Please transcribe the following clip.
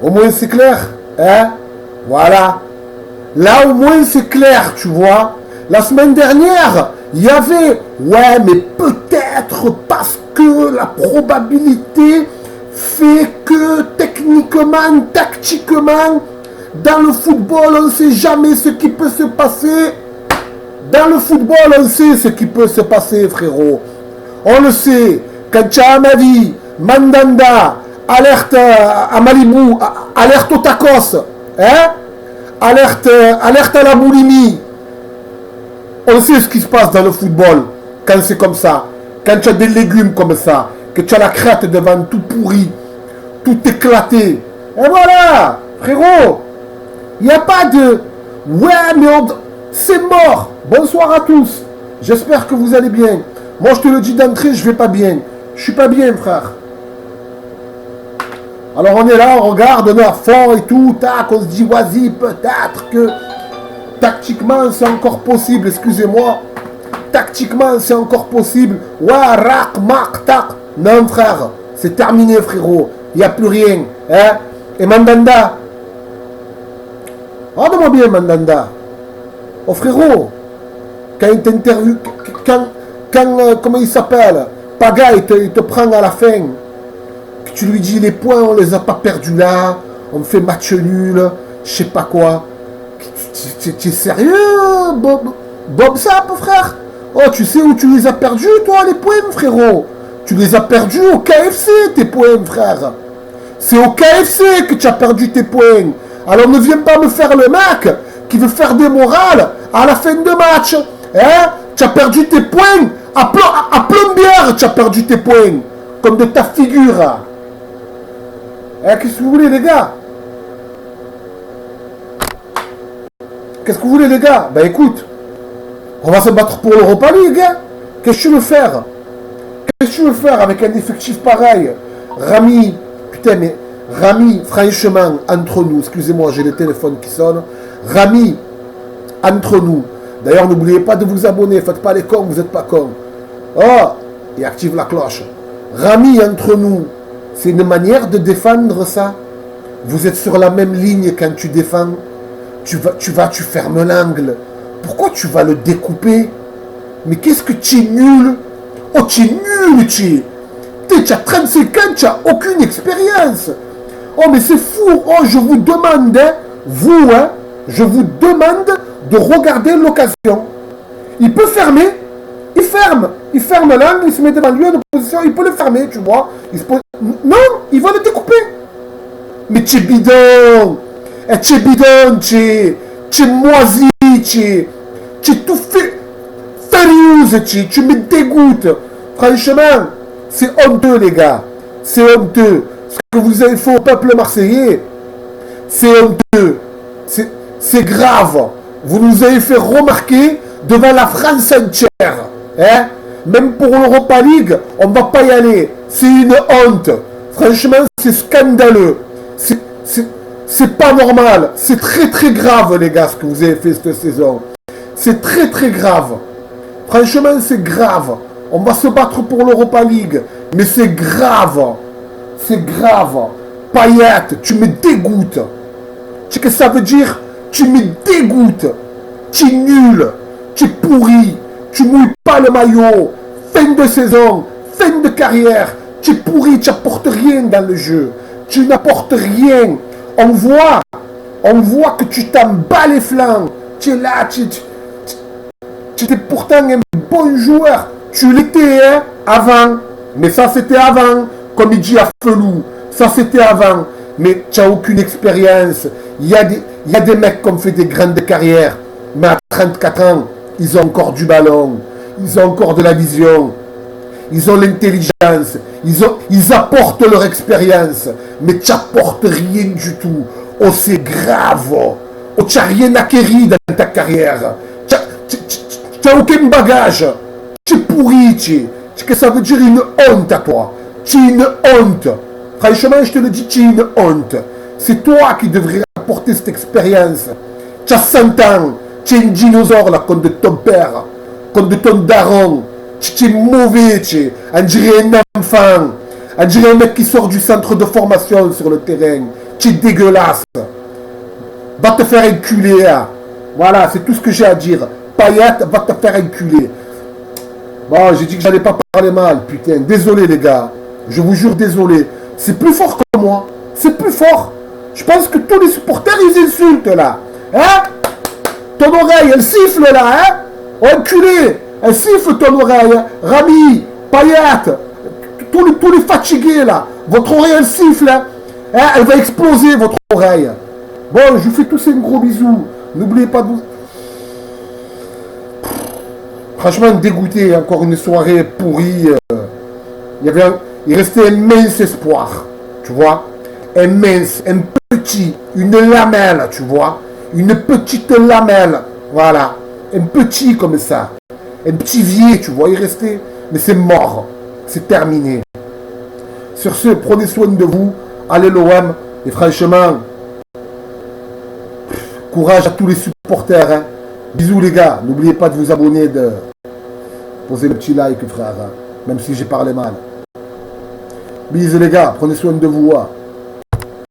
Au moins c'est clair. Hein? Voilà. Là au moins c'est clair, tu vois. La semaine dernière, il y avait, ouais, mais peut-être parce que la probabilité fait que techniquement, tactiquement, dans le football, on ne sait jamais ce qui peut se passer. Dans le football, on sait ce qui peut se passer, frérot. On le sait. Quand tu as Amadi, Mandanda, alerte à Malibu, alerte au tacos, hein? Alerte à la boulimie. On sait ce qui se passe dans le football quand c'est comme ça. Quand tu as des légumes comme ça, que tu as la crête devant tout pourri, tout éclaté. Et voilà, frérot. Il n'y a pas de... Ouais, mais c'est mort. Bonsoir à tous. J'espère que vous allez bien. Moi, je te le dis d'entrée, je vais pas bien. Je suis pas bien, frère. Alors, on est là, on regarde, on est à fond et tout. Tac, on se dit, vas-y, peut-être que... Tactiquement, c'est encore possible, excusez-moi. Tactiquement, c'est encore possible. Ouais, rac, mac, tac. Non, frère, c'est terminé, frérot. Il n'y a plus rien. Hein? Et Mandanda. Regarde-moi bien, Mandanda. Oh, frérot. Quand il t'interviewe, comment il s'appelle? Paga, il te prend à la fin. Que tu lui dis, les points, on les a pas perdus là. On fait match nul. Je sais pas quoi. Tu es sérieux, Bob Sap, frère? Oh, tu sais où tu les as perdus, toi, les points, frérot? Tu les as perdus au KFC, tes points, frère. C'est au KFC que tu as perdu tes points. Alors ne viens pas me faire le mec qui veut faire des morales à la fin de match. Hein? Tu as perdu tes points. À plombière, tu as perdu tes points. Comme de ta figure. Hein, qu'est-ce que vous voulez, les gars? Qu'est-ce que vous voulez, les gars? Ben écoute, on va se battre pour l'Europa League, hein? Qu'est-ce que tu veux faire? Qu'est-ce que tu veux faire avec un effectif pareil? Rami, putain, mais Rami, franchement, entre nous, excusez-moi, j'ai le téléphone qui sonne. Rami, entre nous. D'ailleurs, n'oubliez pas de vous abonner, faites pas les cons, vous n'êtes pas cons. Oh, et active la cloche. Rami, entre nous, c'est une manière de défendre ça. Vous êtes sur la même ligne quand tu défends. Tu fermes l'angle. Pourquoi tu vas le découper? Mais qu'est-ce que tu es nul? Oh, tu es nul, tu as 35 ans, tu n'as aucune expérience. Oh, mais c'est fou. Oh, je vous demande, hein, vous, hein, je vous demande de regarder l'occasion. Il peut fermer. Il ferme. Il ferme l'angle, il se met devant lui en opposition. Il peut le fermer, tu vois. Non, il va le découper. Mais tu es bidon. Tu es bidon, tu es moisi, tu es tout fait. Sérieuse, tu me dégoûtes. Franchement, c'est honteux, les gars. C'est honteux. Ce que vous avez fait au peuple marseillais, c'est honteux. C'est grave. Vous nous avez fait remarquer devant la France entière. Hein? Même pour l'Europa League, on ne va pas y aller. C'est une honte. Franchement, c'est scandaleux. C'est pas normal. C'est très très grave, les gars, ce que vous avez fait cette saison. C'est très très grave. Franchement, c'est grave. On va se battre pour l'Europa League. Mais c'est grave. C'est grave. Payet, tu me dégoûtes. Tu sais ce que ça veut dire? Tu me dégoûtes. Tu es nul. Tu es pourri. Tu mouilles pas le maillot. Fin de saison. Fin de carrière. Tu es pourri. Tu n'apportes rien dans le jeu. Tu n'apportes rien. On voit que tu t'en bats les flancs. Tu es là, tu étais pourtant un bon joueur. Tu l'étais, hein, avant. Mais ça, c'était avant. Comme il dit à Felou. Ça, c'était avant. Mais tu n'as aucune expérience. Il y a des mecs qui ont fait des grandes carrières. Mais à 34 ans, ils ont encore du ballon. Ils ont encore de la vision. Ils ont l'intelligence. Ils apportent leur expérience. Mais tu n'apportes rien du tout. Oh, c'est grave. Oh, tu n'as rien acquis dans ta carrière. Tu n'as aucun bagage. Tu es pourri. Qu'est-ce que ça veut dire une honte à toi? Tu es une honte. Franchement, je te le dis, tu es une honte. C'est toi qui devrais apporter cette expérience. Tu as 100 ans. Tu es un dinosaure là, comme de ton père. Comme de ton daron. Tu es mauvais, on dirait un enfant. On dirait un mec qui sort du centre de formation sur le terrain. Petit dégueulasse. Va te faire enculer. Hein. Voilà, c'est tout ce que j'ai à dire. Payet, va te faire enculer. Bon, j'ai dit que j'allais pas parler mal, putain. Désolé, les gars. Je vous jure, désolé. C'est plus fort que moi. C'est plus fort. Je pense que tous les supporters, ils insultent, là. Hein? Ton oreille, elle siffle, là, hein? Oh, enculé. Elle siffle, ton oreille. Hein? Rami, Payet, tous les fatigués, là. Votre oreille, elle siffle, hein? Hein? Elle va exploser, votre oreille. Bon, je vous fais tous un gros bisou. N'oubliez pas de vous... Franchement, dégoûté. Encore une soirée pourrie. Il restait un mince espoir. Tu vois? Un mince, un petit, une lamelle, tu vois? Une petite lamelle. Voilà. Un petit comme ça. Un petit vieil, tu vois? Il restait. Mais c'est mort. C'est terminé. Sur ce, prenez soin de vous. Allez l'OM. Et franchement... Courage à tous les supporters. Hein. Bisous les gars. N'oubliez pas de vous abonner, de poser le petit like frère. Hein. Même si j'ai parlé mal. Bisous les gars. Prenez soin de vous. Hein.